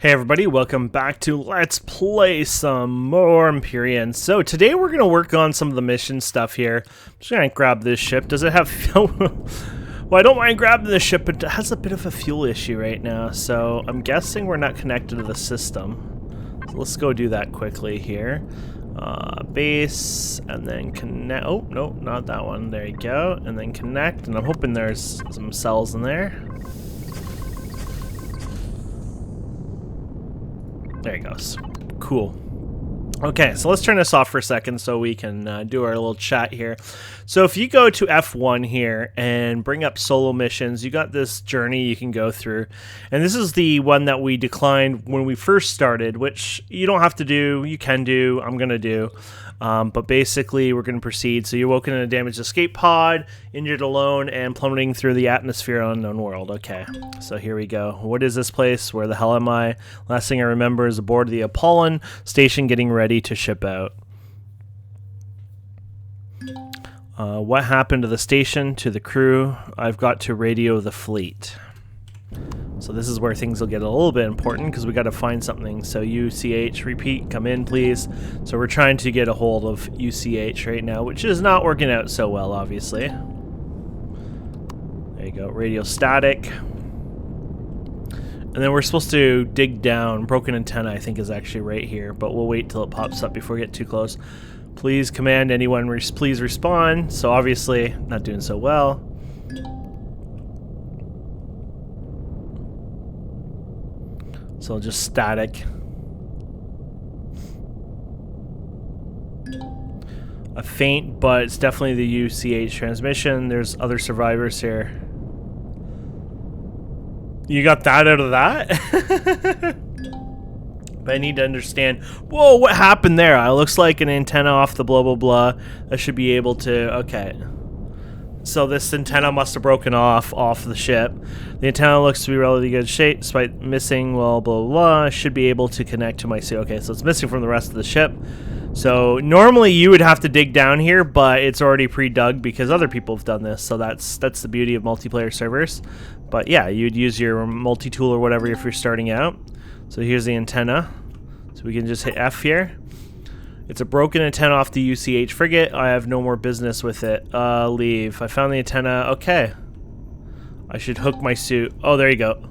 Hey everybody, welcome back to Let's Play some more Empyrion. So today we're going to work on some of the mission stuff here. I'm just going to grab this ship. Does it have fuel? Well, I don't mind grabbing this ship, but it has a bit of a fuel issue right now. So I'm guessing we're not connected to the system. So let's go do that quickly here. Base, and then connect. Oh, no, not that one. There you go. And then connect, and I'm hoping there's some cells in there. There he goes. Cool. Okay, so let's turn this off for a second so we can do our little chat here. So if you go to F1 here and bring up solo missions, you got this journey you can go through. And this is the one that we declined when we first started, which you don't have to do, you can do, I'm going to do. But basically, we're going to proceed. So you're woken in a damaged escape pod, injured alone, and plummeting through the atmosphere of unknown world. Okay, so here we go. What is this place? Where the hell am I? Last thing I remember is aboard the Talon station getting ready to ship out. What happened to the station, to the crew? I've got to radio the fleet. So this is where things will get a little bit important because we got to find something. So UCH, repeat, come in please. So we're trying to get a hold of UCH right now, which is not working out so well, obviously. There you go, radio static. And then we're supposed to dig down. Broken antenna, I think, is actually right here, but we'll wait till it pops up before we get too close. Please command anyone, please respond. So obviously, not doing so well. So just static. A faint, but it's definitely the UCH transmission. There's other survivors here. You got that out of that? But I need to understand. Whoa, what happened there? It looks like an antenna off the blah blah blah. I should be able to. Okay. So this antenna must have broken off the ship. The antenna looks to be relatively good shape, despite missing, well, blah, blah, blah. I should be able to connect to my suit. Okay, so it's missing from the rest of the ship. So normally you would have to dig down here, but it's already pre-dug because other people have done this. So that's the beauty of multiplayer servers. But yeah, you'd use your multi-tool or whatever if you're starting out. So here's the antenna. So we can just hit F here. It's a broken antenna off the UCH frigate. I have no more business with it. Leave. I found the antenna. Okay. I should hook my suit. Oh, there you go.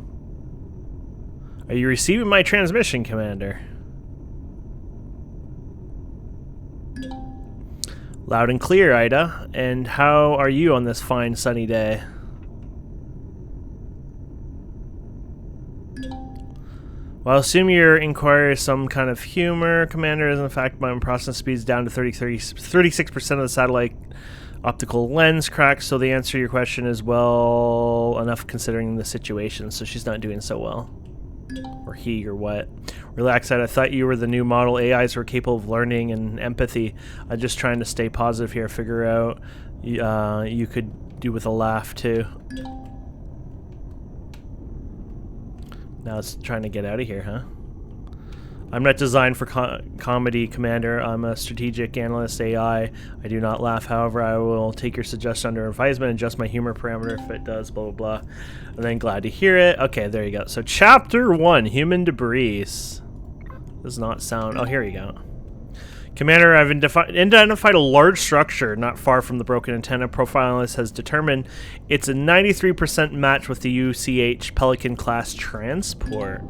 Are you receiving my transmission, Commander? Loud and clear, Ida. And how are you on this fine sunny day? Well, I assume your inquiry is some kind of humor, Commander. Is in fact my processing speed's down to 36% of the satellite optical lens cracked, so the answer to your question is well enough considering the situation. So she's not doing so well. Or he, or what. Relax, I thought you were the new model AIs were capable of learning and empathy. I'm just trying to stay positive here, figure out you could do with a laugh too. Now it's trying to get out of here, huh? I'm not designed for comedy, Commander. I'm a strategic analyst AI. I do not laugh. However, I will take your suggestion under advisement and adjust my humor parameter if it does, blah, blah, blah. And then glad to hear it. Okay, there you go. So Chapter 1, Human Debris. Does not sound... Oh, here you go. Commander, I've identified a large structure not far from the broken antenna. Profile analyst has determined it's a 93% match with the UCH Pelican-class transport.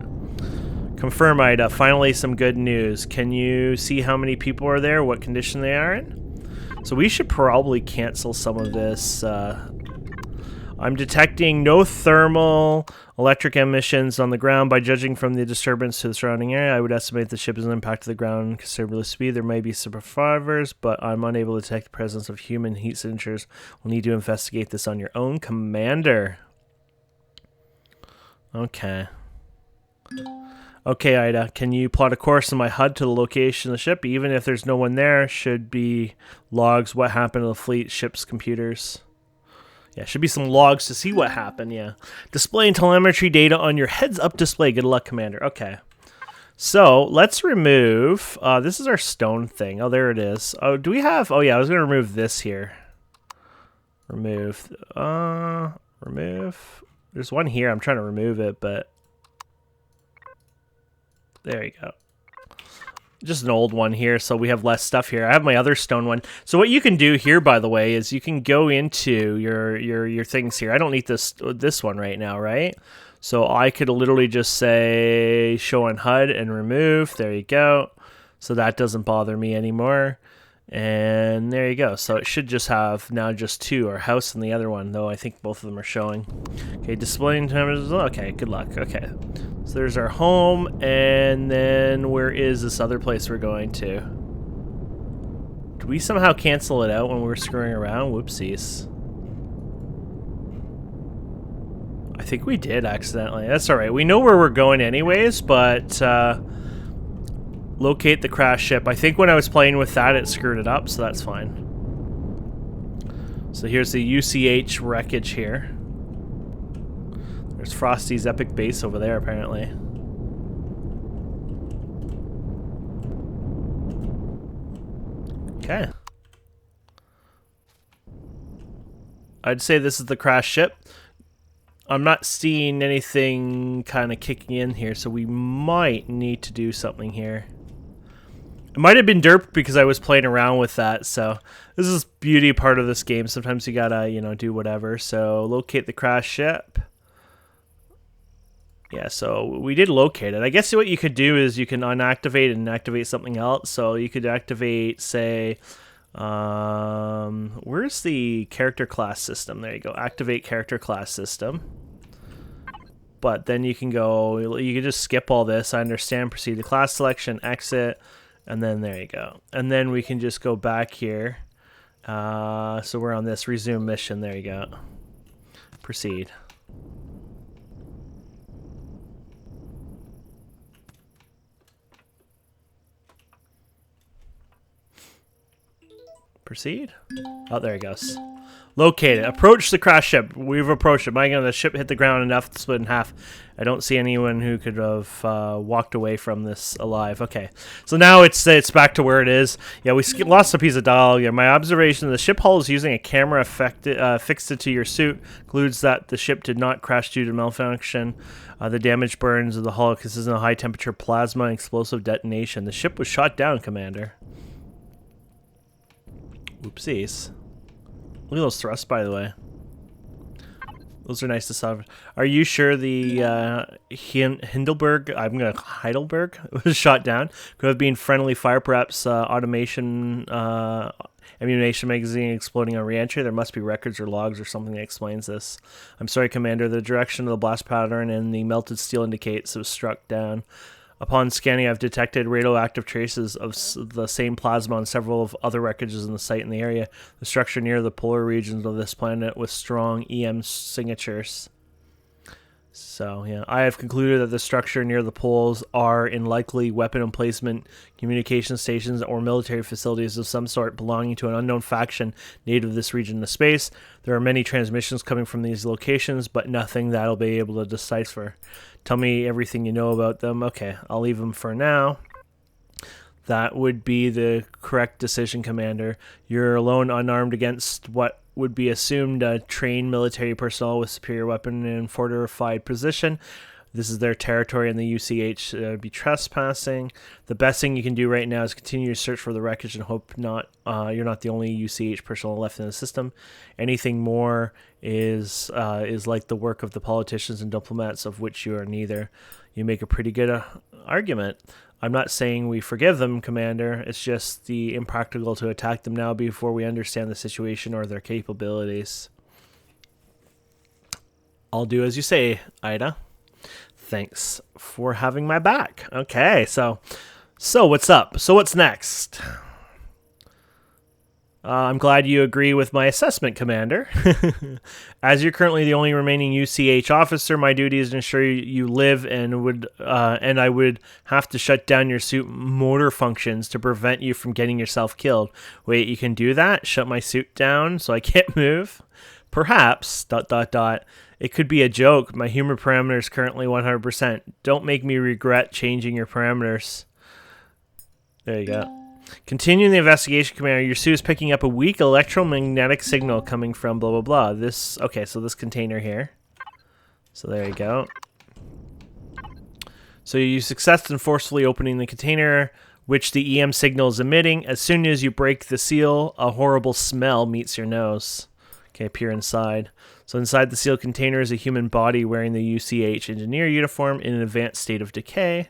Confirm, Ida. Finally, some good news. Can you see how many people are there, what condition they are in? So we should probably cancel some of this. I'm detecting no thermal electric emissions on the ground. By judging from the disturbance to the surrounding area, I would estimate the ship is an impact to the ground considerably speed. There may be survivors, but I'm unable to detect the presence of human heat signatures. We'll need to investigate this on your own, Commander. Okay. Okay, Ida, can you plot a course in my HUD to the location of the ship? Even if there's no one there, should be logs. What happened to the fleet, ship's computers? Yeah, should be some logs to see what happened, yeah. Displaying telemetry data on your heads-up display. Good luck, Commander. Okay. So, let's remove... this is our stone thing. Oh, there it is. Oh, do we have... Oh, yeah, I was going to remove this here. Remove. Remove. There's one here. I'm trying to remove it, but... There you go. Just an old one here, so we have less stuff here. I have my other stone one. So what you can do here, by the way, is you can go into your things here. I don't need this one right now, right? So I could literally just say show on HUD and remove. There you go. So that doesn't bother me anymore. And there you go. So it should just have now just two, our house and the other one, though I think both of them are showing. Okay, displaying time. Okay, good luck. Okay. So there's our home, and then where is this other place we're going to? Did we somehow cancel it out when we were screwing around? Whoopsies. I think we did accidentally. That's alright. We know where we're going anyways, but locate the crash ship. I think when I was playing with that, it screwed it up, so that's fine. So here's the UCH wreckage here. There's Frosty's epic base over there, apparently. Okay. I'd say this is the crash ship. I'm not seeing anything kind of kicking in here, so we might need to do something here. It might have been derp because I was playing around with that, so this is beauty part of this game. Sometimes you gotta, you know, do whatever. So locate the crash ship. Yeah, so we did locate it. I guess what you could do is you can unactivate and activate something else. So you could activate, say, where's the character class system? There you go. Activate character class system. But then you can go, you can just skip all this. I understand. Proceed to class selection, exit, and then there you go. And then we can just go back here. So we're on this resume mission. There you go. Proceed. Proceed. Oh, there he goes. Locate it. Approach the crash ship. We've approached it. The ship hit the ground enough to split in half. I don't see anyone who could have walked away from this alive. Okay. So now it's back to where it is. Yeah, we lost a piece of dialogue. Yeah, my observation, the ship hull is using a camera fixed to your suit. Concludes that the ship did not crash due to malfunction. The damage burns of the hull consistent of high temperature plasma and explosive detonation. The ship was shot down, Commander. Oopsies. Look at those thrusts, by the way. Those are nice to solve. Are you sure the Heidelberg was shot down? Could have been friendly fire, perhaps automation, ammunition magazine exploding on re-entry. There must be records or logs or something that explains this. I'm sorry, Commander. The direction of the blast pattern and the melted steel indicates it was struck down. Upon scanning, I've detected radioactive traces of the same plasma on several of other wreckages in the site in the area. The structure near the polar regions of this planet with strong EM signatures. So, yeah, I have concluded that the structure near the poles are in likely weapon emplacement, communication stations, or military facilities of some sort belonging to an unknown faction native of this region of space. There are many transmissions coming from these locations, but nothing that'll be able to decipher. Tell me everything you know about them. Okay, I'll leave them for now. That would be the correct decision, Commander. You're alone, unarmed against what would be assumed trained military personnel with superior weapon and fortified position. This is their territory, and the UCH be trespassing. The best thing you can do right now is continue to search for the wreckage and hope you're not the only UCH personnel left in the system. Anything more is like the work of the politicians and diplomats, of which you are neither. You make a pretty good argument. I'm not saying we forgive them, Commander. It's just the impractical to attack them now before we understand the situation or their capabilities. I'll do as you say, Ida. Thanks for having my back. Okay, so what's up? So what's next? I'm glad you agree with my assessment, Commander. As you're currently the only remaining UCH officer, my duty is to ensure you live, and I would have to shut down your suit motor functions to prevent you from getting yourself killed. Wait, you can do that? Shut my suit down so I can't move? Perhaps, ... It could be a joke. My humor parameter is currently 100%. Don't make me regret changing your parameters. There you go. Continuing the investigation, Commander. Your suit is picking up a weak electromagnetic signal coming from blah, blah, blah. Okay, so this container here. So there you go. So you success in forcefully opening the container, which the EM signal is emitting. As soon as you break the seal, a horrible smell meets your nose. Okay, peer inside. So inside the sealed container is a human body wearing the UCH engineer uniform in an advanced state of decay.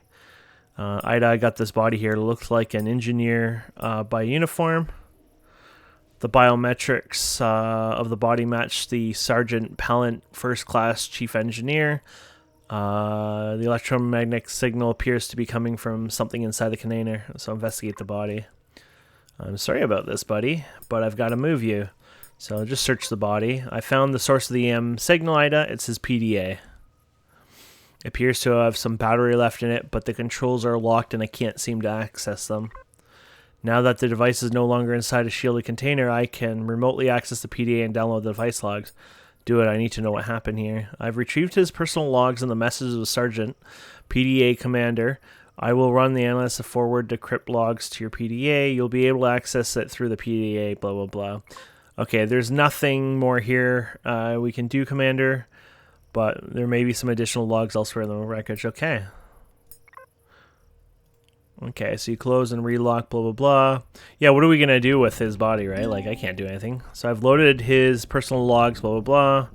I got this body here. It looks like an engineer by uniform. The biometrics of the body match the Sergeant Pallant First Class Chief Engineer. The electromagnetic signal appears to be coming from something inside the container, so investigate the body. I'm sorry about this, buddy, but I've got to move you. So just search the body. I found the source of the EM signal, Ida. It's his PDA. It appears to have some battery left in it, but the controls are locked and I can't seem to access them. Now that the device is no longer inside a shielded container, I can remotely access the PDA and download the device logs. Do it, I need to know what happened here. I've retrieved his personal logs and the messages of Sergeant, PDA Commander. I will run the analyst to forward decrypt logs to your PDA. You'll be able to access it through the PDA, blah, blah, blah. Okay, there's nothing more here we can do, Commander, but there may be some additional logs elsewhere in the wreckage. Okay. Okay, so you close and relock, blah, blah, blah. Yeah, what are we going to do with his body, right? Like, I can't do anything. So I've loaded his personal logs, blah, blah, blah.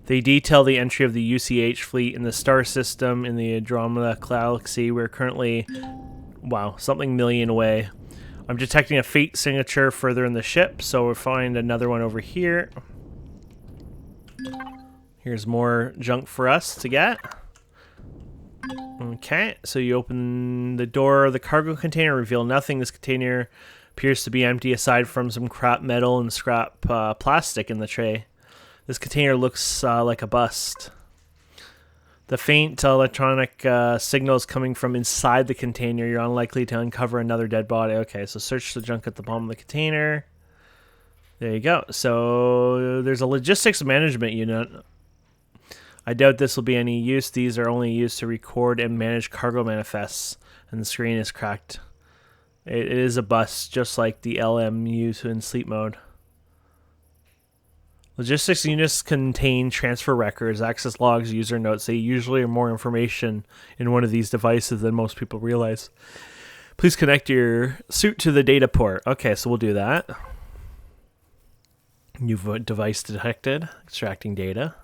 They detail the entry of the UCH fleet in the star system in the Andromeda Galaxy. We're currently, wow, something million away. I'm detecting a fate signature further in the ship, so we'll find another one over here. Here's more junk for us to get. Okay, so you open the door of the cargo container, reveal nothing. This container appears to be empty aside from some crap metal and scrap plastic in the tray. This container looks like a bust. The faint electronic signals coming from inside the container. You're unlikely to uncover another dead body. Okay, so search the junk at the bottom of the container. There you go. So there's a logistics management unit. I doubt this will be any use. These are only used to record and manage cargo manifests, and the screen is cracked. It is a bust, just like the LM used in sleep mode. Logistics units contain transfer records, access logs, user notes. They usually are more information in one of these devices than most people realize. Please connect your suit to the data port. Okay, so we'll do that. New device detected. Extracting data.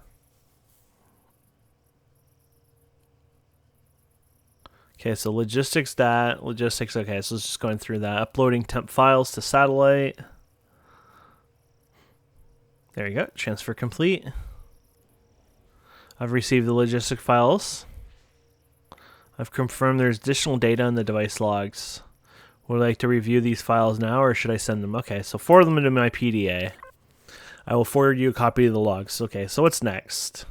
Okay, so logistics that. Logistics, okay, so it's just going through that. Uploading temp files to satellite. There you go. Transfer complete. I've received the logistic files. I've confirmed there's additional data in the device logs. Would I like to review these files now, or should I send them? Okay, so forward them into my PDA. I will forward you a copy of the logs. Okay, so what's next?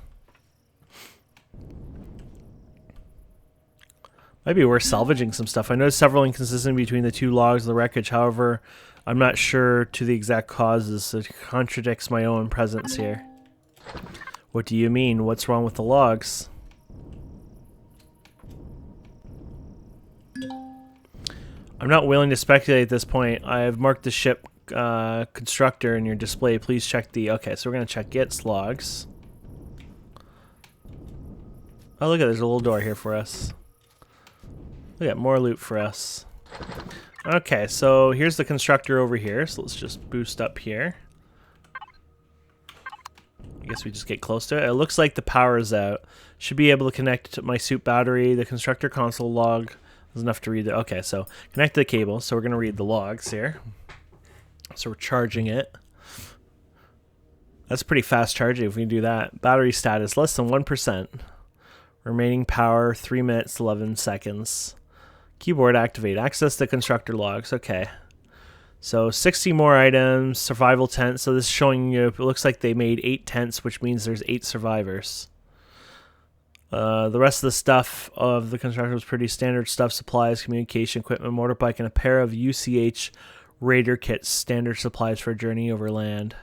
Might be worth salvaging some stuff. I noticed several inconsistencies between the two logs of the wreckage. However, I'm not sure to the exact causes. It contradicts my own presence here. What do you mean? What's wrong with the logs? I'm not willing to speculate at this point. I have marked the ship constructor in your display. Please check the... Okay, so we're going to check its logs. Oh, look at there's a little door here for us. We got more loot for us. Okay, so here's the constructor over here. So let's just boost up here. I guess we just get close to it. It looks like the power is out. Should be able to connect to my suit battery. The constructor console log is enough to read it. Okay, so connect to the cable. So we're going to read the logs here. So we're charging it. That's pretty fast charging if we can do that. Battery status, less than 1%. Remaining power, 3 minutes, 11 seconds. Keyboard activate. Access the constructor logs. Okay. So 60 more items. Survival tent. So this is showing you, it looks like they made 8 tents, which means there's 8 survivors. The rest of the stuff of the constructor was pretty standard stuff. Supplies, communication equipment, motorbike, and a pair of UCH Raider kits. Standard supplies for a journey over land.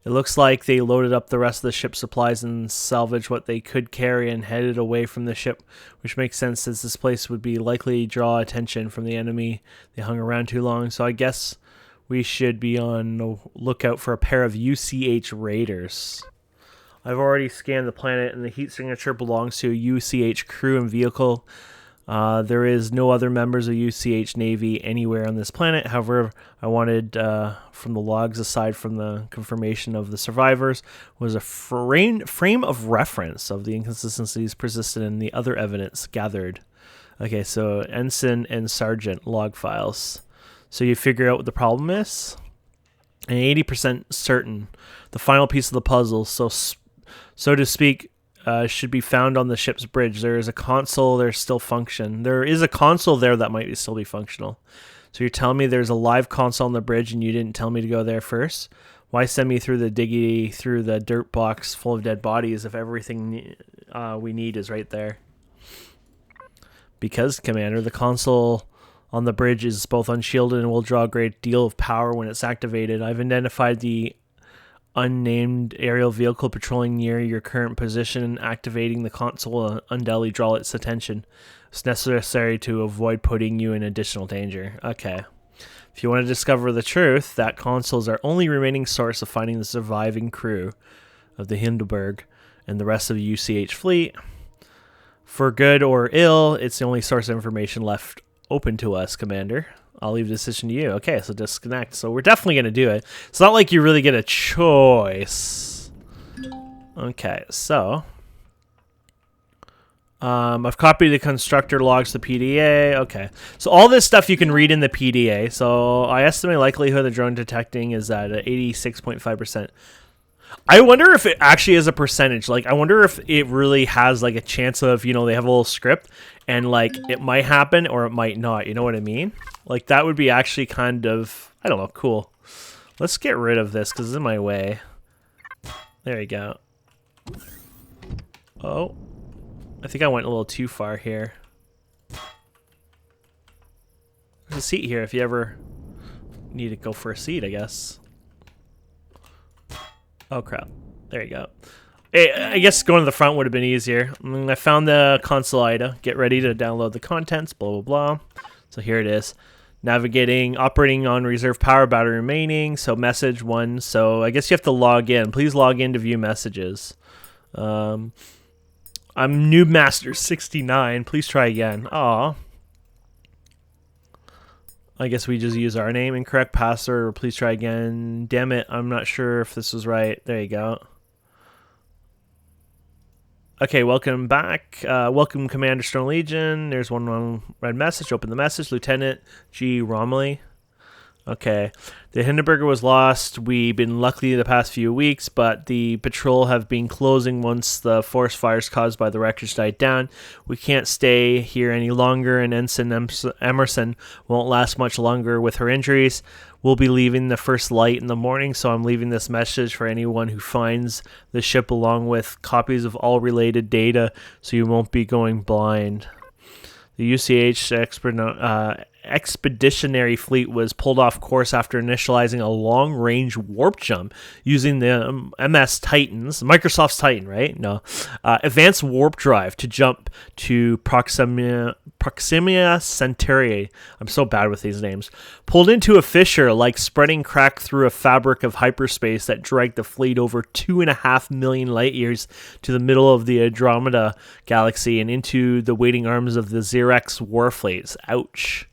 It looks like they loaded up the rest of the ship's supplies and salvaged what they could carry and headed away from the ship, which makes sense since this place would be likely draw attention from the enemy. They hung around too long, so I guess we should be on the lookout for a pair of UCH Raiders. I've already scanned the planet, and the heat signature belongs to a UCH crew and vehicle. There is no other members of UCH Navy anywhere on this planet. However, I wanted, from the logs, aside from the confirmation of the survivors, was a frame of reference of the inconsistencies persisted in the other evidence gathered. Okay, so ensign and sergeant log files. So you figure out what the problem is? And 80% certain. The final piece of the puzzle, so to speak, should be found on the ship's bridge. There is a console there still function. There is a console there that might still be functional. So you're telling me there's a live console on the bridge and you didn't tell me to go there first? Why send me through the dirt box full of dead bodies if everything we need is right there? Because, Commander, the console on the bridge is both unshielded and will draw a great deal of power when it's activated. I've identified the unnamed aerial vehicle patrolling near your current position. Activating the console will undoubtedly draw its attention. It's necessary to avoid putting you in additional danger. Okay. If you want to discover the truth, that console is our only remaining source of finding the surviving crew of the Hindenburg and the rest of the UCH fleet. For good or ill, it's the only source of information left open to us, Commander. I'll leave the decision to you. Okay, so disconnect. So we're definitely going to do it. It's not like you really get a choice. Okay, so I've copied the constructor logs to PDA. Okay, so all this stuff you can read in the PDA. So I estimate likelihood of drone detecting is at 86.5%. I wonder if it actually is a percentage. Like, I wonder if it really has, like, a chance of, you know, they have a little script and, like, it might happen or it might not. You know what I mean? Like, that would be actually kind of, I don't know, cool. Let's get rid of this because it's in my way. There you go. Oh. I think I went a little too far here. There's a seat here if you ever need to go for a seat, I guess. Oh, crap. There you go. Hey, I guess going to the front would have been easier. I found the console IDA. Get ready to download the contents, blah, blah, blah. So here it is. Navigating, operating on reserve power, battery remaining. So message 1. So I guess you have to log in. Please log in to view messages. I'm Noobmaster69. Please try again. Aw. I guess we just use our name. Incorrect password, or please try again. Damn it, I'm not sure if this was right. There you go. Okay, welcome back. Welcome, Commander Stone Legion. There's one red message. Open the message. Lieutenant G. Romilly. Okay. The Hindenburg was lost. We've been lucky the past few weeks, but the patrol have been closing once the forest fires caused by the wreckage died down. We can't stay here any longer, and Ensign Emerson won't last much longer with her injuries. We'll be leaving the first light in the morning, so I'm leaving this message for anyone who finds the ship along with copies of all related data, so you won't be going blind. The UCH expeditionary fleet was pulled off course after initializing a long-range warp jump using the MS Titans, Microsoft's Titan, right? No. Advanced warp drive to jump to Proxima Centauri. I'm so bad with these names. Pulled into a fissure like spreading crack through a fabric of hyperspace that dragged the fleet over 2.5 million light years to the middle of the Andromeda galaxy and into the waiting arms of the Xerex warfleets. Ouch.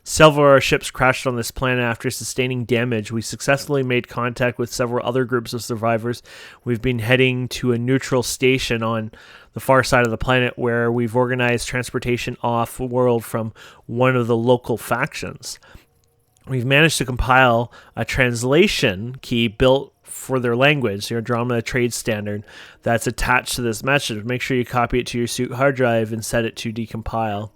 Several of our ships crashed on this planet after sustaining damage. We successfully made contact with several other groups of survivors. We've been heading to a neutral station on the far side of the planet where we've organized transportation off-world from one of the local factions. We've managed to compile a translation key built for their language, the Andromeda Trade Standard, that's attached to this message. Make sure you copy it to your suit hard drive and set it to decompile.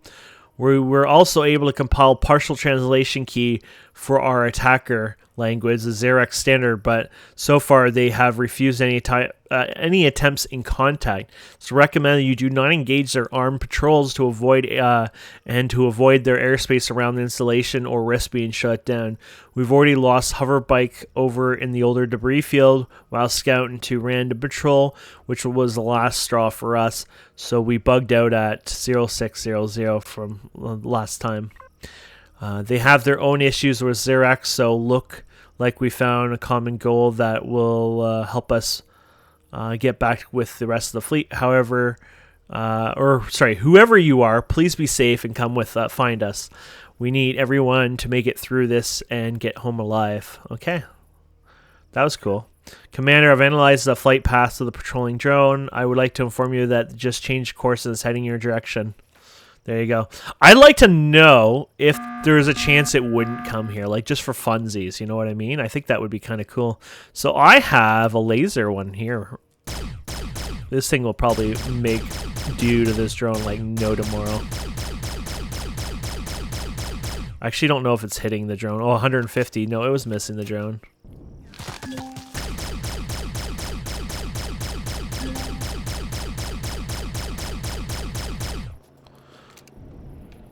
We were also able to compile partial translation key for our attacker language, the Xerex standard, but so far they have refused any attempts in contact. So recommend that you do not engage their armed patrols to avoid their airspace around the installation or risk being shut down. We've already lost hoverbike over in the older debris field while scouting to random patrol, which was the last straw for us. So we bugged out at 0600 from last time. They have their own issues with Xerex, so look like we found a common goal that will help us get back with the rest of the fleet. However, whoever you are, please be safe and come with find us. We need everyone to make it through this and get home alive. Okay. That was cool. Commander, I've analyzed the flight path of the patrolling drone. I would like to inform you that just changed course and is heading your direction. There you go. I'd like to know if there's a chance it wouldn't come here, like just for funsies, you know what I mean? I think that would be kind of cool. So I have a laser one here. This thing will probably make do to this drone like no tomorrow. I actually don't know if it's hitting the drone. Oh, 150. No, it was missing the drone.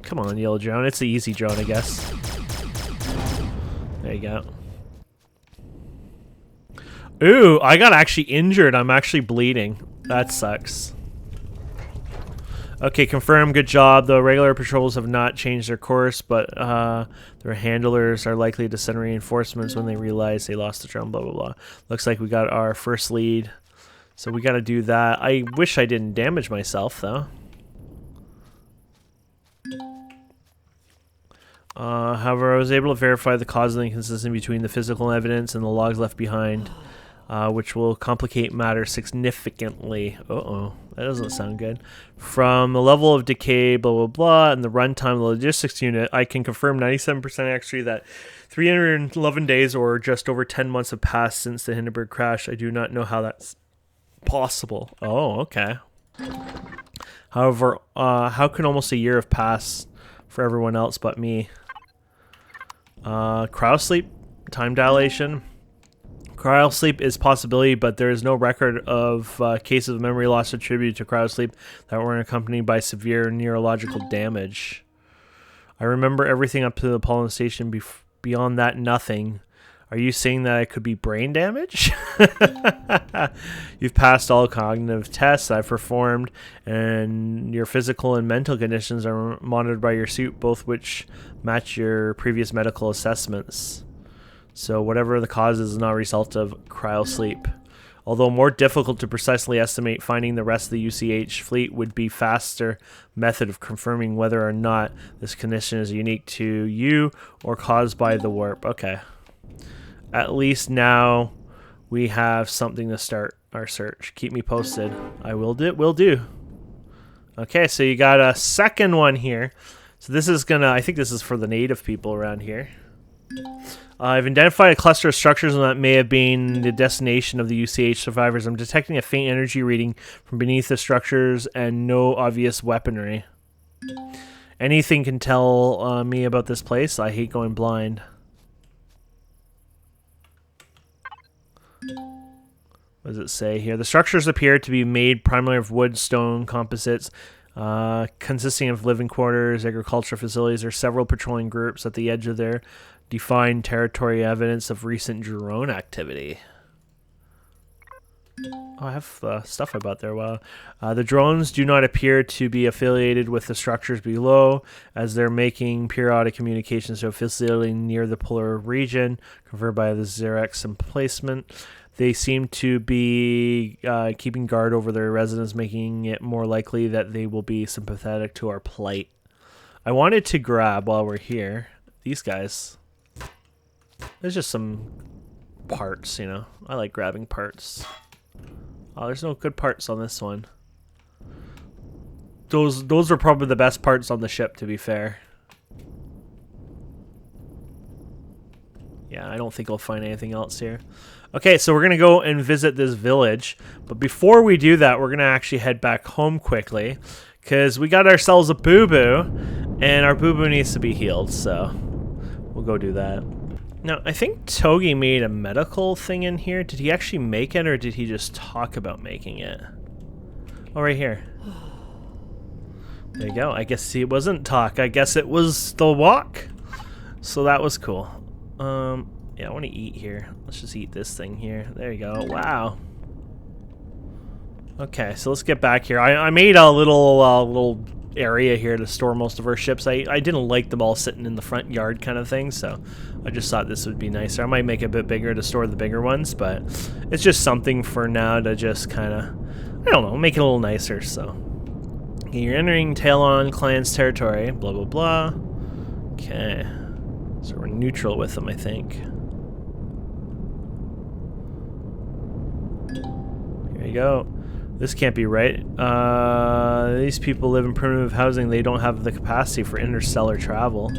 Come on, yellow drone. It's the easy drone, I guess. There you go. Ooh, I got actually injured. I'm actually bleeding. That sucks. Okay, confirm. Good job. The regular patrols have not changed their course, but their handlers are likely to send reinforcements when they realize they lost the drone, blah, blah, blah. Looks like we got our first lead. So we got to do that. I wish I didn't damage myself, though. However, I was able to verify the cause of the inconsistency between the physical evidence and the logs left behind, which will complicate matters significantly. Uh-oh, that doesn't sound good. From the level of decay, blah, blah, blah, and the runtime of the logistics unit, I can confirm 97% accuracy that 311 days or just over 10 months have passed since the Hindenburg crash. I do not know how that's possible. Oh, okay. However, how can almost a year have passed for everyone else but me? Cryosleep, time dilation. Cryosleep is possibility, but there is no record of cases of memory loss attributed to cryosleep that were accompanied by severe neurological damage. I remember everything up to the pollen station. Beyond that, nothing. Are you saying that it could be brain damage? You've passed all cognitive tests I've performed, and your physical and mental conditions are monitored by your suit, both which match your previous medical assessments. So whatever the cause is not a result of cryosleep. Although more difficult to precisely estimate, finding the rest of the UCH fleet would be faster method of confirming whether or not this condition is unique to you or caused by the warp. Okay. At least now we have something to start our search. Keep me posted. I will do. Okay, so you got a second one here. So this is gonna, I think this is for the native people around here. I've identified a cluster of structures that may have been the destination of the UCH survivors. I'm detecting a faint energy reading from beneath the structures and no obvious weaponry. Anything can tell me about this place? I hate going blind. What does it say here? The structures appear to be made primarily of wood, stone, composites, consisting of living quarters, agricultural facilities. There are several patrolling groups at the edge of their defined territory, evidence of recent drone activity. Oh, I have stuff about there. Wow. The drones do not appear to be affiliated with the structures below, as they're making periodic communications to a facility near the polar region, confirmed by the Xerex emplacement. They seem to be keeping guard over their residents, making it more likely that they will be sympathetic to our plight. I wanted to grab, while we're here, these guys. There's just some parts, you know. I like grabbing parts. Oh, there's no good parts on this one. Those are probably the best parts on the ship, to be fair. Yeah, I don't think I'll find anything else here. Okay, so we're going to go and visit this village. But before we do that, we're going to actually head back home quickly, because we got ourselves a boo-boo, and our boo-boo needs to be healed, so we'll go do that. Now, I think Togi made a medical thing in here. Did he actually make it, or did he just talk about making it? Oh, right here. There you go. I guess it wasn't talk. I guess it was the walk. So that was cool. Yeah, I want to eat here. Let's just eat this thing here. There you go. Wow. Okay, so let's get back here. I made a little area here to store most of our ships. I didn't like them all sitting in the front yard kind of thing, so I just thought this would be nicer. I might make it a bit bigger to store the bigger ones, but it's just something for now to just kind of, I don't know, make it a little nicer. So okay, you're entering Talon clan's territory, blah blah blah. Okay, so we're neutral with them, I think. Here you go. This can't be right. These people live in primitive housing. They don't have the capacity for interstellar travel.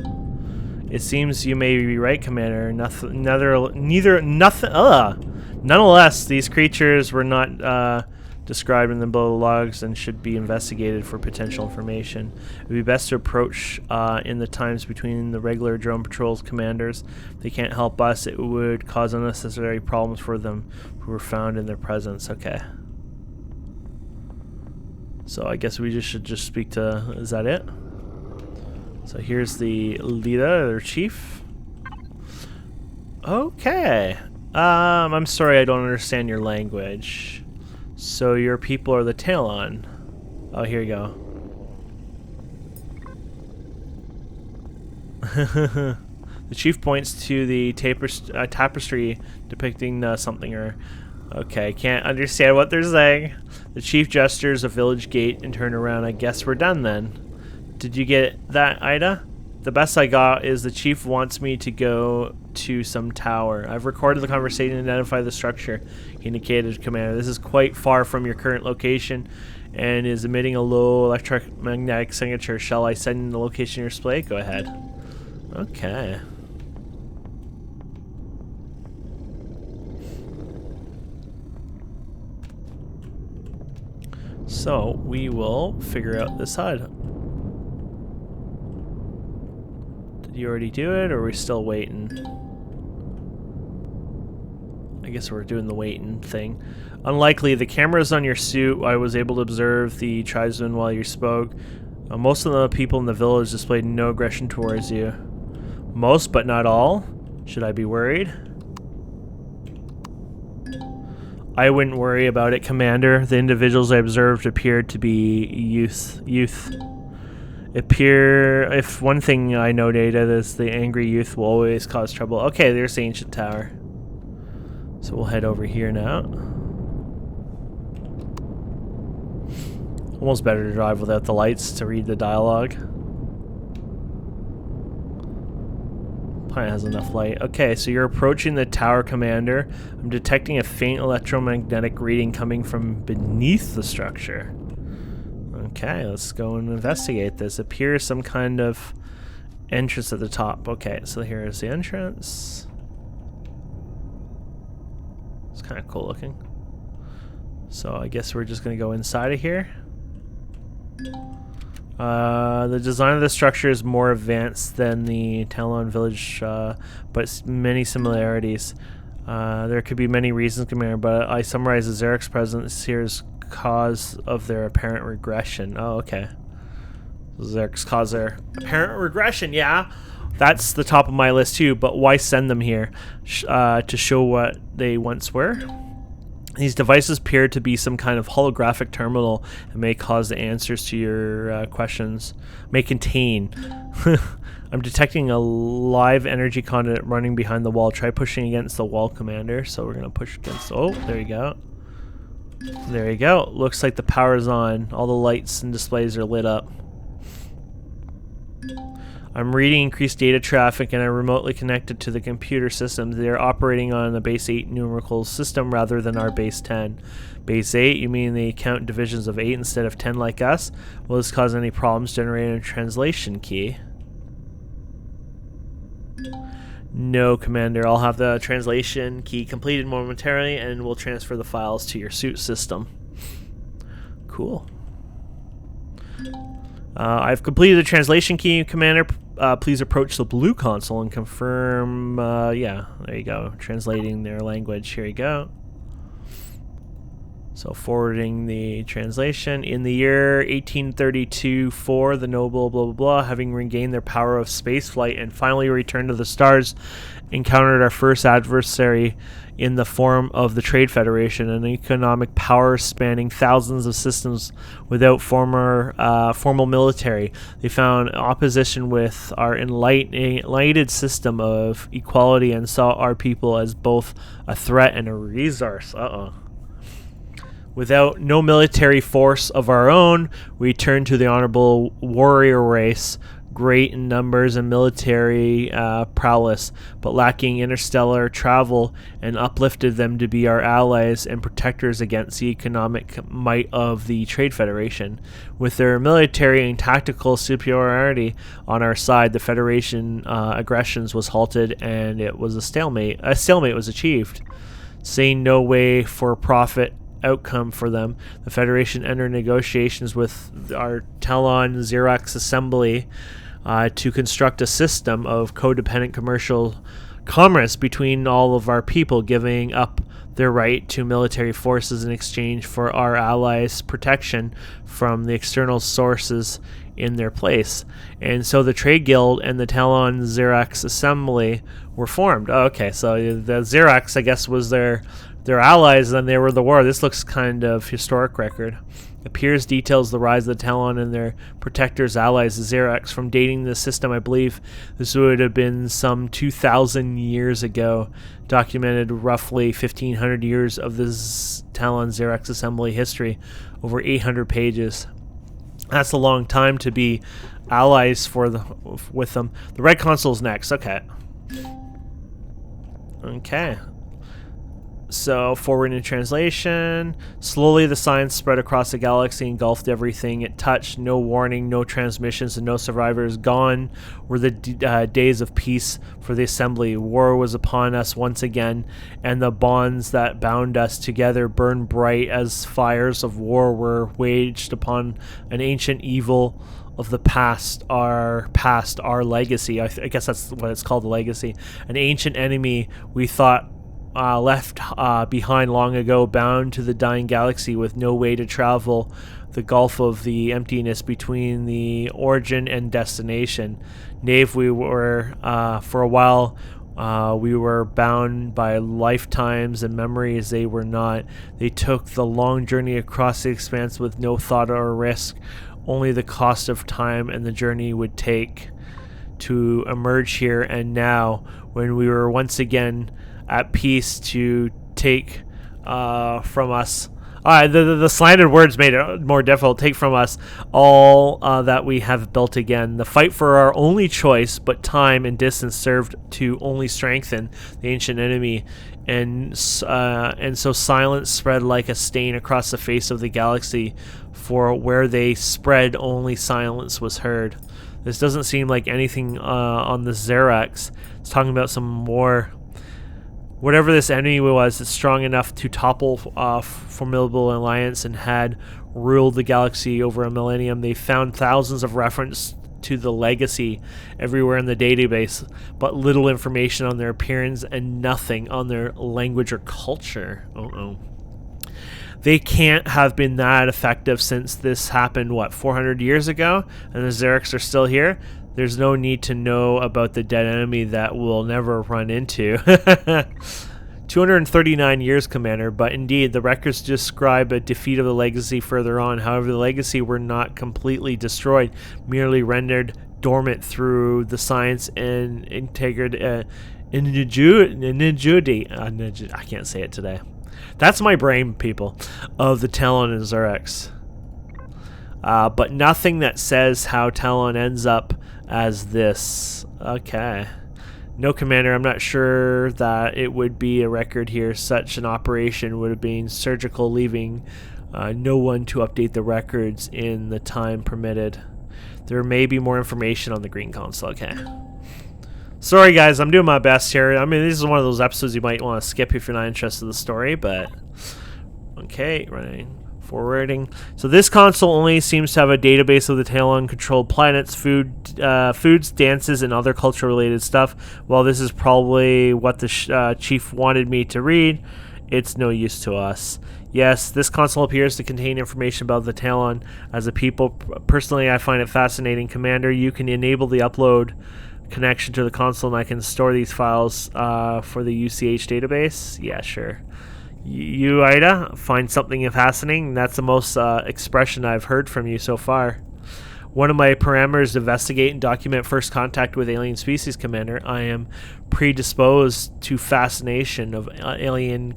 It seems you may be right, Commander. Nonetheless, these creatures were not described in the below logs and should be investigated for potential information. It would be best to approach in the times between the regular drone patrols commanders. If they can't help us, it would cause unnecessary problems for them who were found in their presence. Okay. So I guess we should just speak to, is that it? So here's the leader, or chief. Okay. I'm sorry I don't understand your language. So your people are the Talon. Oh, here you go. The chief points to the tapestry depicting something or... Okay, can't understand what they're saying. The chief gestures a village gate and turn around. I guess we're done then. Did you get that, Ida? The best I got is the chief wants me to go to some tower. I've recorded the conversation and identified the structure. He indicated, Commander. This is quite far from your current location and is emitting a low electromagnetic signature. Shall I send in the location of your display? Go ahead. Okay. So we will figure out this side. Did you already do it, or are we still waiting? I guess we're doing the waiting thing. Unlikely, the cameras on your suit. I was able to observe the tribesmen while you spoke. Most of the people in the village displayed no aggression towards you. Most, but not all. Should I be worried? I wouldn't worry about it, Commander. The individuals I observed appeared to be youth. If one thing I noted is the angry youth will always cause trouble. Okay, there's the ancient tower. So we'll head over here now. Almost better to drive without the lights to read the dialogue. Planet has enough light. Okay, so you're approaching the tower, Commander. I'm detecting a faint electromagnetic reading coming from beneath the structure. Okay, let's go and investigate this. Appears some kind of entrance at the top. Okay, so here is the entrance. It's kind of cool looking. So I guess we're just going to go inside of here. The design of the structure is more advanced than the Talon village, but many similarities. There could be many reasons, Commander, but I summarize the Xerx's presence here as cause of their apparent regression. Oh, okay. Xerx caused their apparent regression, yeah. That's the top of my list too, but why send them here? To show what they once were? These devices appear to be some kind of holographic terminal and may cause the answers to your questions. May contain. I'm detecting a live energy conduit running behind the wall. Try pushing against the wall, Commander. So we're going to push against... Oh, there you go. There you go. Looks like the power's on. All the lights and displays are lit up. I'm reading increased data traffic and I'm remotely connected to the computer systems. They're operating on a base 8 numerical system rather than our base 10. Base 8, you mean they count divisions of 8 instead of 10 like us? Will this cause any problems generating a translation key? No, Commander. I'll have the translation key completed momentarily and we'll transfer the files to your suit system. Cool. I've completed the translation key, Commander. Please approach the blue console and confirm. Yeah, there you go. Translating their language. Here you go. So forwarding the translation. In the year 1832-4, the noble blah blah blah, having regained their power of spaceflight and finally returned to the stars, encountered our first adversary in the form of the Trade Federation, an economic power spanning thousands of systems without formal military. They found opposition with our enlightened system of equality and saw our people as both a threat and a resource. Without no military force of our own, we turned to the honorable warrior race, great in numbers and military prowess, but lacking interstellar travel, and uplifted them to be our allies and protectors against the economic might of the Trade Federation. With their military and tactical superiority on our side, the Federation aggressions was halted, and it was a stalemate. A stalemate was achieved. Seeing no way for profit outcome for them, the Federation entered negotiations with our Talon Xerox Assembly to construct a system of codependent commercial commerce between all of our people, giving up their right to military forces in exchange for our allies' protection from the external sources in their place. And so the Trade Guild and the Talon Xerox Assembly were formed. Okay, so the Xerox, I guess, was their allies, and they were the war. This looks kind of historic record. Appears details the rise of the Talon and their protectors' allies, the Xerox. From dating the system, I believe this would have been some 2,000 years ago. Documented roughly 1,500 years of this Talon Xerox Assembly history, over 800 pages. That's a long time to be allies with them. The Red Console's next. Okay. So, forward in translation. Slowly the science spread across the galaxy, engulfed everything it touched. No warning, no transmissions, and no survivors. Gone were the days of peace for the Assembly. War was upon us once again, and the bonds that bound us together burned bright as fires of war were waged upon an ancient evil of the past, our legacy. I guess that's what it's called, the legacy. An ancient enemy we thought left behind long ago, bound to the dying galaxy with no way to travel the gulf of the emptiness between the origin and destination. Knave, we were, for a while, we were bound by lifetimes and memories they were not. They took the long journey across the expanse with no thought or risk, only the cost of time and the journey would take to emerge here and now, when we were once again at peace, to take from us. The slanted words made it more difficult. Take from us all that we have built again. The fight for our only choice, but time and distance served to only strengthen the ancient enemy. And so silence spread like a stain across the face of the galaxy, for where they spread, only silence was heard. This doesn't seem like anything on the Xerox. It's talking about some more. Whatever this enemy was, it's strong enough to topple formidable alliance and had ruled the galaxy over a millennium. They found thousands of references to the legacy everywhere in the database, but little information on their appearance and nothing on their language or culture. They can't have been that effective since this happened, 400 years ago, and the Xerox are still here. There's no need to know about the dead enemy that we'll never run into. 239 years, Commander, but indeed, the records describe a defeat of the legacy further on. However, the legacy were not completely destroyed, merely rendered dormant through the science and ingenuity. I can't say it today. That's my brain, people, of the Talon and Xerox. But nothing that says how Talon ends up as this. Okay. No, Commander, I'm not sure that it would be a record here. Such an operation would have been surgical, leaving no one to update the records in the time permitted. There may be more information on the green console. Okay. Sorry, guys, I'm doing my best here. I mean, this is one of those episodes you might want to skip if you're not interested in the story, but... Okay, running. Forwarding. So this console only seems to have a database of the Talon-controlled planets, foods, dances, and other culture-related stuff. While this is probably what the chief wanted me to read, it's no use to us. Yes, this console appears to contain information about the Talon as a people. Personally, I find it fascinating. Commander, you can enable the upload connection to the console and I can store these files for the UCH database. Yeah, sure. You, Ida, find something fascinating? That's the most expression I've heard from you so far. One of my parameters is investigate and document first contact with alien species, Commander. I am predisposed to fascination of alien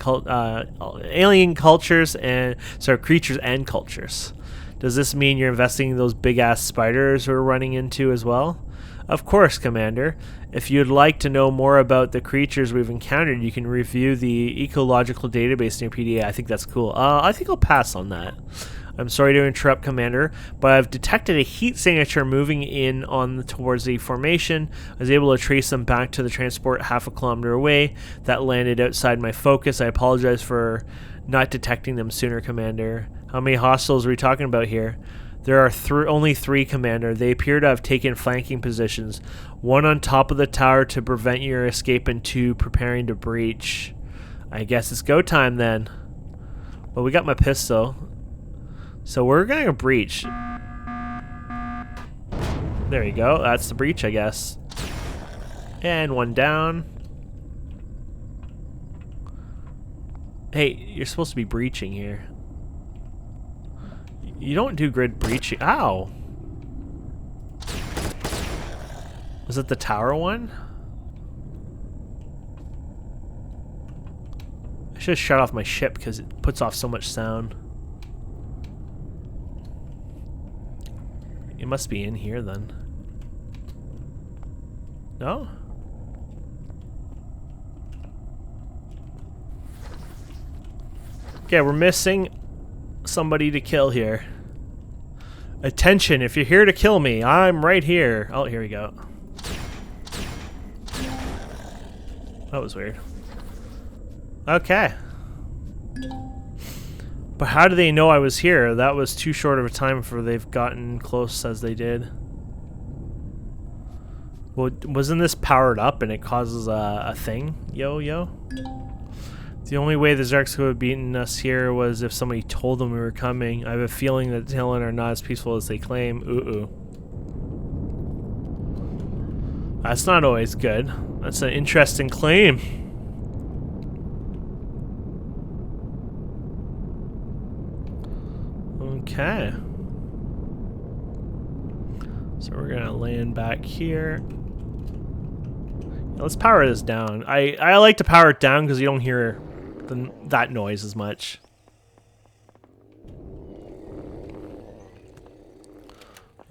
cultures and creatures and cultures. Does this mean you're investigating those big-ass spiders we're running into as well? Of course, Commander. If you'd like to know more about the creatures we've encountered, you can review the ecological database in your PDA. I think that's cool. I think I'll pass on that. I'm sorry to interrupt, Commander, but I've detected a heat signature moving in towards the formation. I was able to trace them back to the transport half a kilometer away. That landed outside my focus. I apologize for not detecting them sooner, Commander. How many hostiles are we talking about here? There are only 3, Commander. They appear to have taken flanking positions. 1 on top of the tower to prevent your escape and 2 preparing to breach. I guess it's go time then. Well, we got my pistol. So we're going to breach. There you go. That's the breach, I guess. And 1 down. Hey, you're supposed to be breaching here. You don't do grid breaching. Ow! Was it the tower one? I should have shut off my ship because it puts off so much sound. It must be in here then. No? Okay, we're missing somebody to kill here. Attention, if you're here to kill me, I'm right here. Oh, here we go. That was weird. Okay. But how do they know I was here? That was too short of a time for they've gotten close as they did. Well, wasn't this powered up and it causes a thing? Yo. The only way the Zerks could have beaten us here was if somebody told them we were coming. I have a feeling that Talon are not as peaceful as they claim. Ooh. That's not always good. That's an interesting claim. Okay. So we're gonna land back here. Let's power this down. I like to power it down because you don't hear that noise as much.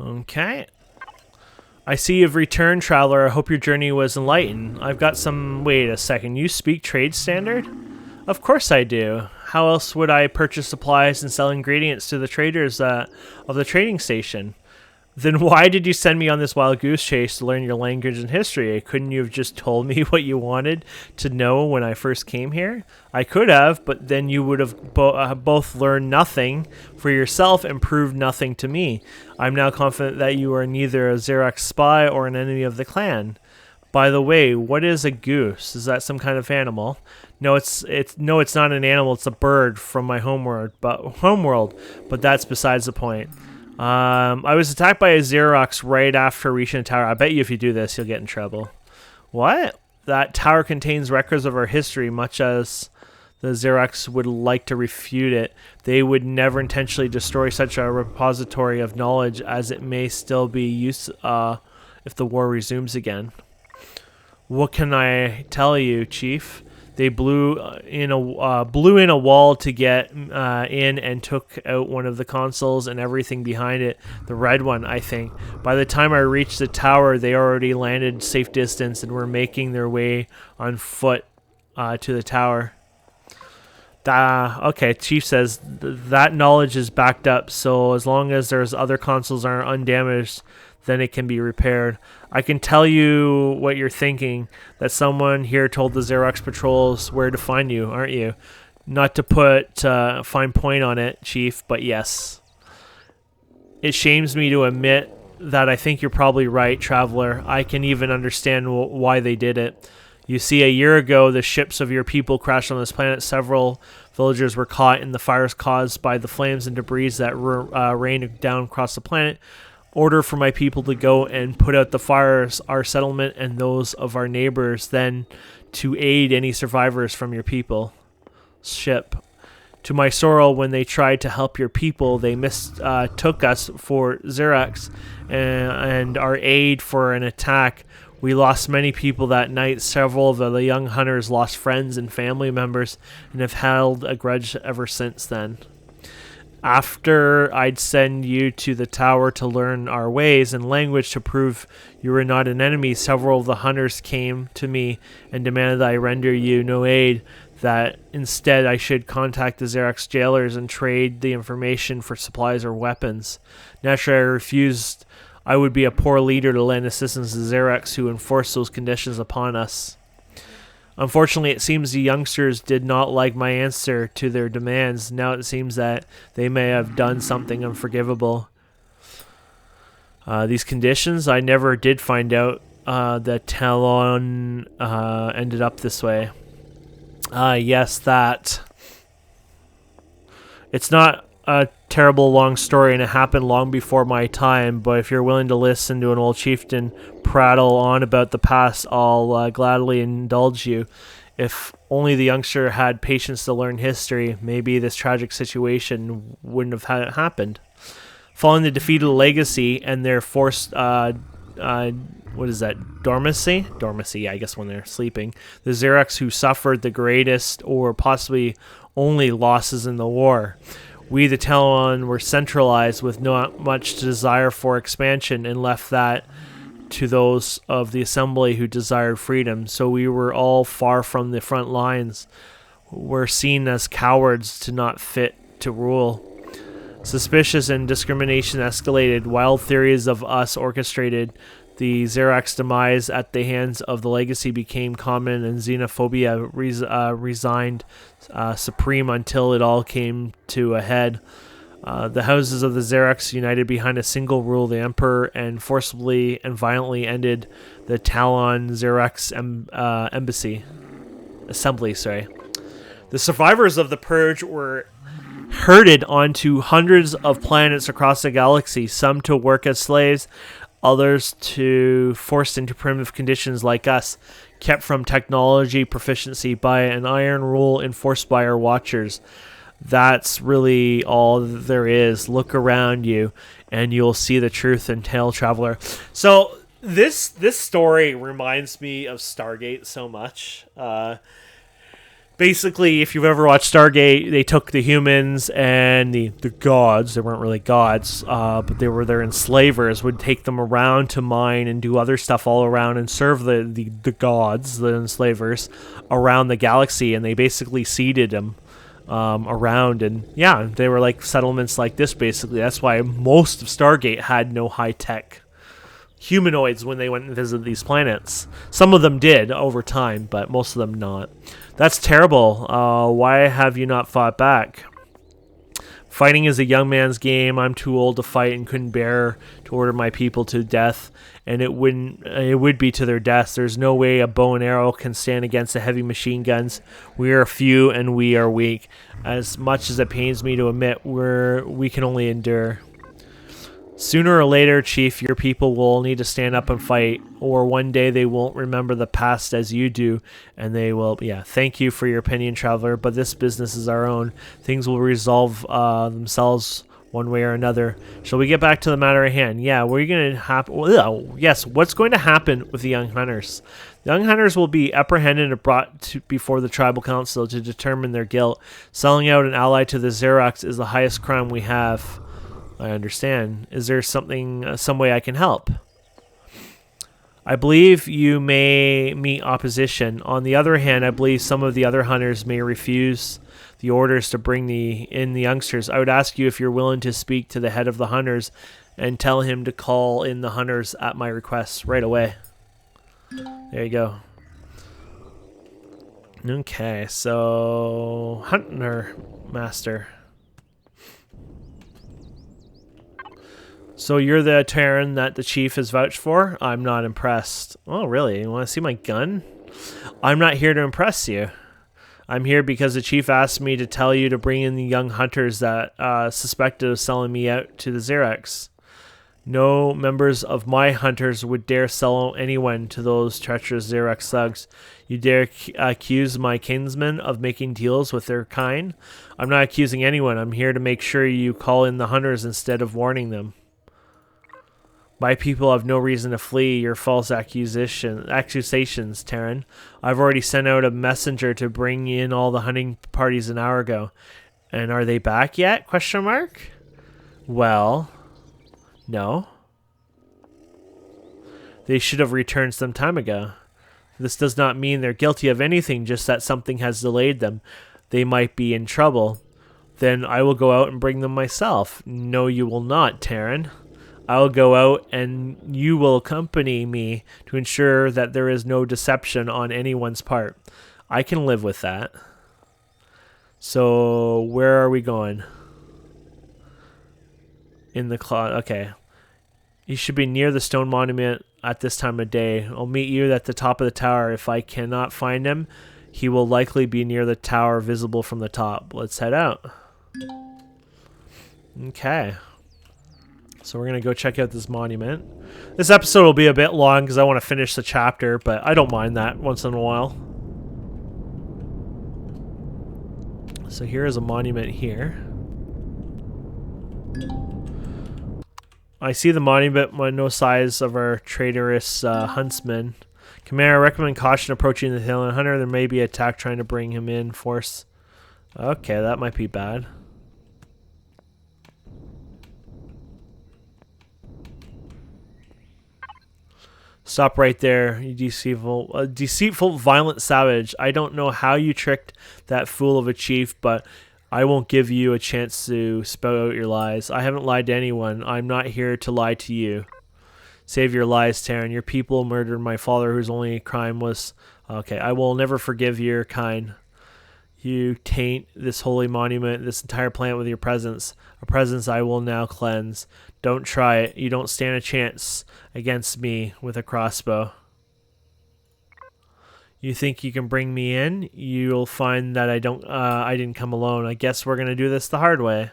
Okay. I see you've returned, traveler. I hope your journey was enlightened. I've got some... Wait a second. You speak trade standard? Of course I do. How else would I purchase supplies and sell ingredients to the traders of the trading station? Then why did you send me on this wild goose chase to learn your language and history? Couldn't you have just told me what you wanted to know when I first came here? I could have, but then you would have both learned nothing for yourself and proved nothing to me. I'm now confident that you are neither a Xerox spy or an enemy of the clan. By the way, what is a goose? Is that some kind of animal? No, it's not an animal. It's a bird from my homeworld, but that's besides the point. I was attacked by a Xerox right after reaching the tower. I bet you if you do this, you'll get in trouble. What? That tower contains records of our history, much as the Xerox would like to refute it. They would never intentionally destroy such a repository of knowledge, as it may still be used if the war resumes again. What can I tell you, Chief? They blew in a wall to get in and took out one of the consoles and everything behind it. The red one, I think. By the time I reached the tower, they already landed safe distance and were making their way on foot to the tower. Okay, Chief says that knowledge is backed up, so as long as there's other consoles aren't undamaged, then it can be repaired. I can tell you what you're thinking, that someone here told the Xerox patrols where to find you, aren't you? Not to put a fine point on it, Chief, but yes. It shames me to admit that I think you're probably right, Traveler. I can even understand why they did it. You see, a year ago, the ships of your people crashed on this planet. Several villagers were caught in the fires caused by the flames and debris that rained down across the planet. Order for my people to go and put out the fires, our settlement, and those of our neighbors, then to aid any survivors from your people. Ship. To my sorrow, when they tried to help your people, they mistook us for Xerax and our aid for an attack. We lost many people that night. Several of the young hunters lost friends and family members and have held a grudge ever since then. After I'd send you to the tower to learn our ways and language to prove you were not an enemy, several of the hunters came to me and demanded that I render you no aid, that instead I should contact the Xerax jailers and trade the information for supplies or weapons. Naturally, I refused. I would be a poor leader to lend assistance to Xerax who enforced those conditions upon us. Unfortunately, it seems the youngsters did not like my answer to their demands. Now it seems that they may have done something unforgivable. These conditions, I never did find out that Talon ended up this way. Yes, that. It's not a terrible long story, and it happened long before my time, but if you're willing to listen to an old chieftain prattle on about the past, I'll gladly indulge you. If only the youngster had patience to learn history, maybe this tragic situation wouldn't have happened. Following the defeat of the Legacy and their forced what is that? Dormancy? Dormancy, I guess when they're sleeping. The Xerax who suffered the greatest or possibly only losses in the war. We, the Talon, were centralized with not much desire for expansion and left that to those of the Assembly who desired freedom. So we were all far from the front lines. We're seen as cowards to not fit to rule. Suspicious and discrimination escalated. Wild theories of us orchestrated. The Xerax demise at the hands of the Legacy became common, and xenophobia resigned supreme until it all came to a head. The houses of the Xerax united behind a single rule, the Emperor, and forcibly and violently ended the Talon Xerax assembly. The survivors of the Purge were herded onto hundreds of planets across the galaxy, some to work as slaves, others to forced into primitive conditions like us, kept from technology proficiency by an iron rule enforced by our watchers. That's really all there is. Look around you and you'll see the truth and tale, traveler. So this story reminds me of Stargate so much. Basically, if you've ever watched Stargate, they took the humans and the gods, they weren't really gods, but they were their enslavers, would take them around to mine and do other stuff all around and serve the gods, the enslavers, around the galaxy, and they basically seeded them around, and yeah, they were like settlements like this, basically. That's why most of Stargate had no high-tech humanoids when they went and visited these planets. Some of them did over time, but most of them not. That's terrible. Why have you not fought back? Fighting is a young man's game. I'm too old to fight and couldn't bear to order my people to death, and it would be to their deaths. There's no way a bow and arrow can stand against the heavy machine guns. We are few and we are weak. As much as it pains me to admit, we can only endure. Sooner or later, Chief, your people will need to stand up and fight, or one day they won't remember the past as you do, and they will, thank you for your opinion, Traveler, but this business is our own. Things will resolve themselves one way or another. Shall we get back to the matter at hand? Yeah, what's going to happen with the young hunters? The young hunters will be apprehended and brought before the tribal council to determine their guilt. Selling out an ally to the Xerax is the highest crime we have. I understand. Is there some way I can help? I believe you may meet opposition. On the other hand, I believe some of the other hunters may refuse the orders to bring in the youngsters. I would ask you if you're willing to speak to the head of the hunters and tell him to call in the hunters at my request right away. There you go. Okay, so Hunter Master. So you're the Terran that the chief has vouched for? I'm not impressed. Oh, really? You want to see my gun? I'm not here to impress you. I'm here because the chief asked me to tell you to bring in the young hunters that suspected of selling me out to the Xerex. No members of my hunters would dare sell anyone to those treacherous Xerex thugs. You dare accuse my kinsmen of making deals with their kind? I'm not accusing anyone. I'm here to make sure you call in the hunters instead of warning them. My people have no reason to flee your false accusations, Terran. I've already sent out a messenger to bring in all the hunting parties an hour ago. And are they back yet? Question mark? Well... No. They should have returned some time ago. This does not mean they're guilty of anything, just that something has delayed them. They might be in trouble. Then I will go out and bring them myself. No, you will not, Terran. I will go out and you will accompany me to ensure that there is no deception on anyone's part. I can live with that. So, where are we going? In the closet. Okay. You should be near the stone monument at this time of day. I'll meet you at the top of the tower. If I cannot find him, he will likely be near the tower, visible from the top. Let's head out. Okay. So we're going to go check out this monument. This episode will be a bit long because I want to finish the chapter, but I don't mind that once in a while. So here is a monument here. I see the monument but no signs of our traitorous huntsman. Commander, I recommend caution approaching the Talon hunter. There may be an attack trying to bring him in force. Okay, that might be bad. Stop right there, you deceitful, violent savage. I don't know how you tricked that fool of a chief, but I won't give you a chance to spout out your lies. I haven't lied to anyone. I'm not here to lie to you. Save your lies, Terran. Your people murdered my father, whose only crime was... Okay, I will never forgive your kind. You taint this holy monument, this entire planet with your presence. A presence I will now cleanse. Don't try it. You don't stand a chance against me with a crossbow. You think you can bring me in? You'll find that I didn't come alone. I guess we're gonna do this the hard way.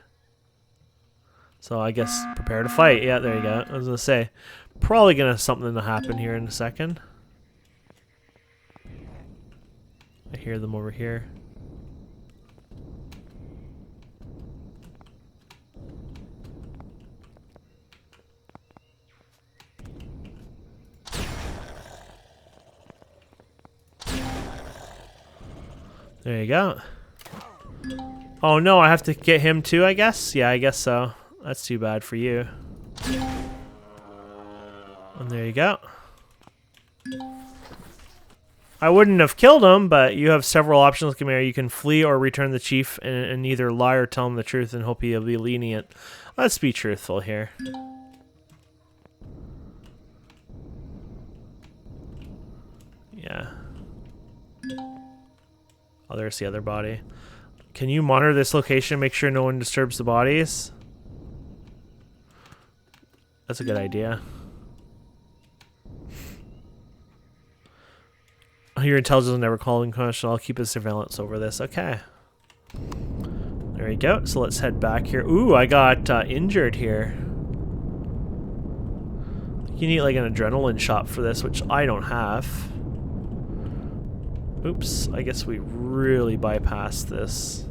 So I guess prepare to fight. Yeah, there you go. I was gonna say, probably gonna have something to happen here in a second. I hear them over here. There you go. Oh no, I have to get him too, I guess? Yeah, I guess so. That's too bad for you. And there you go. I wouldn't have killed him, but you have several options, Commander. You can flee or return the chief and either lie or tell him the truth and hope he'll be lenient. Let's be truthful here. Yeah. Oh, there's the other body. Can you monitor this location, make sure no one disturbs the bodies? That's a good idea. Oh, your intelligence will never call in question. I'll keep a surveillance over this. Okay. There you go. So let's head back here. Ooh, I got injured here. You need like an adrenaline shot for this, which I don't have. Oops, I guess we really bypassed this.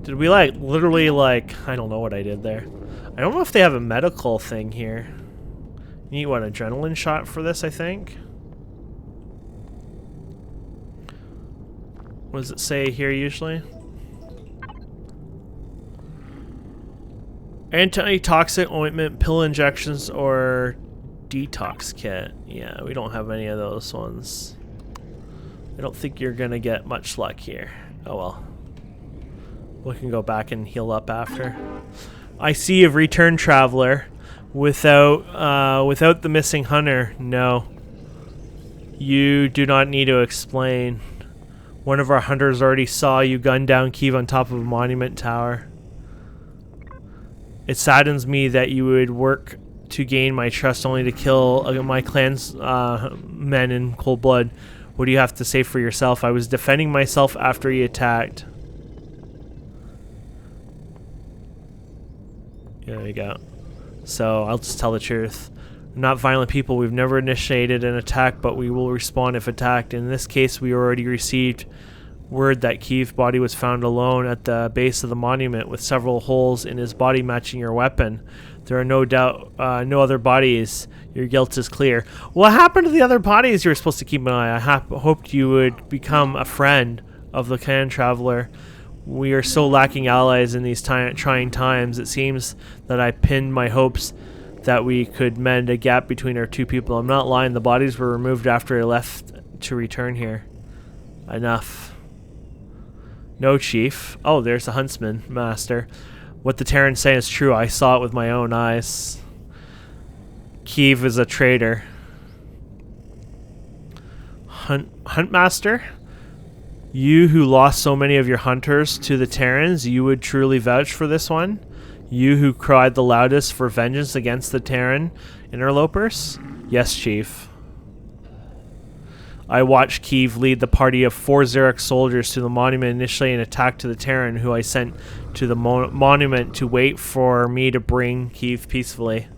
Did we like, literally like, I don't know what I did there. I don't know if they have a medical thing here. You need what, adrenaline shot for this, I think? What does it say here usually? Antitoxic ointment, pill injections, or detox kit. Yeah, we don't have any of those ones. I don't think you're gonna get much luck here. Oh well. We can go back and heal up after. I see a return traveler without the missing hunter. No. You do not need to explain. One of our hunters already saw you gun down Keeve on top of a monument tower. It saddens me that you would work to gain my trust only to kill my clan's men in cold blood. What do you have to say for yourself? I was defending myself after he attacked. There we go. So I'll just tell the truth. We're not violent people. We've never initiated an attack, but we will respond if attacked. In this case, we already received word that Keith's body was found alone at the base of the monument with several holes in his body matching your weapon. There are no doubt no other bodies. Your guilt is clear. What happened to the other bodies you were supposed to keep an eye on? I hoped you would become a friend of the clan traveler. We are so lacking allies in these trying times. It seems that I pinned my hopes that we could mend a gap between our two people. I'm not lying. The bodies were removed after I left to return here. Enough. No, Chief. Oh, there's the huntsman, Master. What the Terrans say is true. I saw it with my own eyes. Kiev is a traitor. Huntmaster? You who lost so many of your hunters to the Terrans, you would truly vouch for this one? You who cried the loudest for vengeance against the Terran interlopers? Yes, Chief. I watched Kiev lead the party of 4 Xeric soldiers to the monument, initially an attack to the Terran, who I sent to the monument to wait for me to bring Kiev peacefully.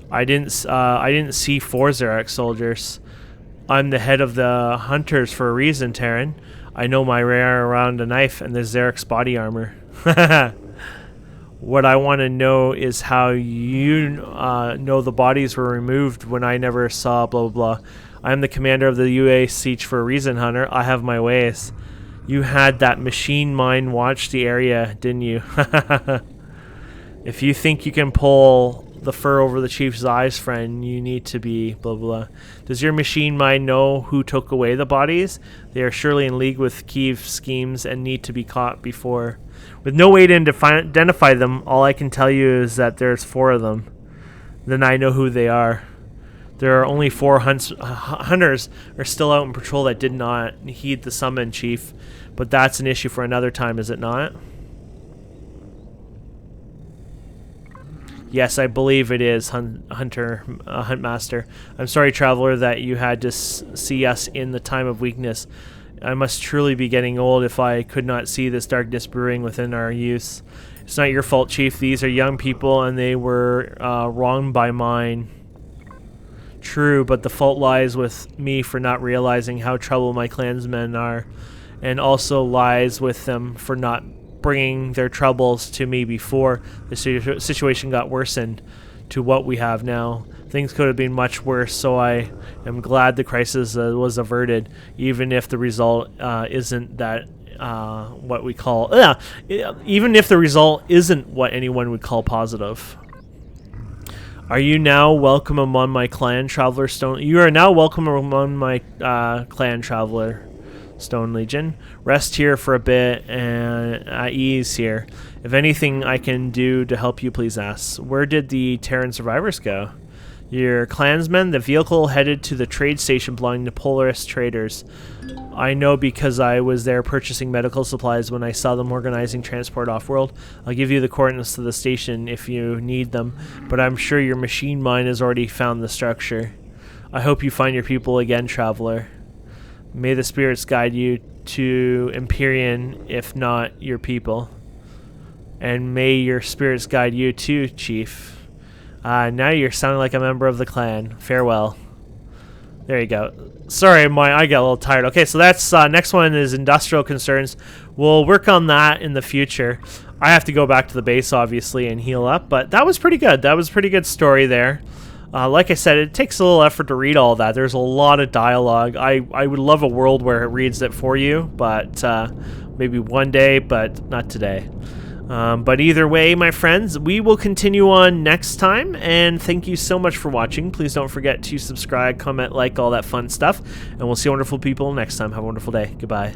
I didn't see 4 Xeric soldiers. I'm the head of the hunters for a reason, Terran. I know my way around a knife and the Xeric's body armor. What I want to know is how you know the bodies were removed when I never saw blah blah blah. I am the commander of the UA siege for a reason, Hunter. I have my ways. You had that machine mind watch the area, didn't you? If you think you can pull the fur over the chief's eyes, friend, you need to be blah blah. Does your machine mind know who took away the bodies? They are surely in league with Kiev's schemes and need to be caught before. With no way to identify them, all I can tell you is that there's 4 of them. Then I know who they are. There are only 4 hunters are still out in patrol that did not heed the summon, Chief. But that's an issue for another time, is it not? Yes, I believe it is, Huntmaster. I'm sorry, Traveler, that you had to see us in the time of weakness. I must truly be getting old if I could not see this darkness brewing within our youth. It's not your fault, Chief. These are young people, and they were wronged by mine. True, but the fault lies with me for not realizing how troubled my clansmen are, and also lies with them for not bringing their troubles to me before the situation got worsened to what we have now. Things could have been much worse, so I am glad the crisis was averted, even if the result isn't that what we call even if the result isn't what anyone would call positive. Are you now welcome among my clan, Traveler Stone? You are now welcome among my clan, Traveler Stone Legion. Rest here for a bit and at ease here. If anything I can do to help you, please ask. Where did the Terran survivors go? Your clansmen, the vehicle headed to the trade station belonging to Polaris traders. I know because I was there purchasing medical supplies when I saw them organizing transport off-world. I'll give you the coordinates to the station if you need them, but I'm sure your machine mind has already found the structure. I hope you find your people again, Traveler. May the spirits guide you to Empyrion, if not your people. And may your spirits guide you too, Chief. Now you're sounding like a member of the clan. Farewell. There you go. Sorry, I got a little tired. Okay, so that's next one is industrial concerns. We'll work on that in the future. I have to go back to the base, obviously, and heal up, but that was pretty good. That was a pretty good story there. Like I said, it takes a little effort to read all that. There's a lot of dialogue. I would love a world where it reads it for you, but maybe one day, but not today. But either way, my friends, we will continue on next time, and thank you so much for watching. Please don't forget to subscribe, comment, like, all that fun stuff, and we'll see wonderful people next time. Have a wonderful day. Goodbye.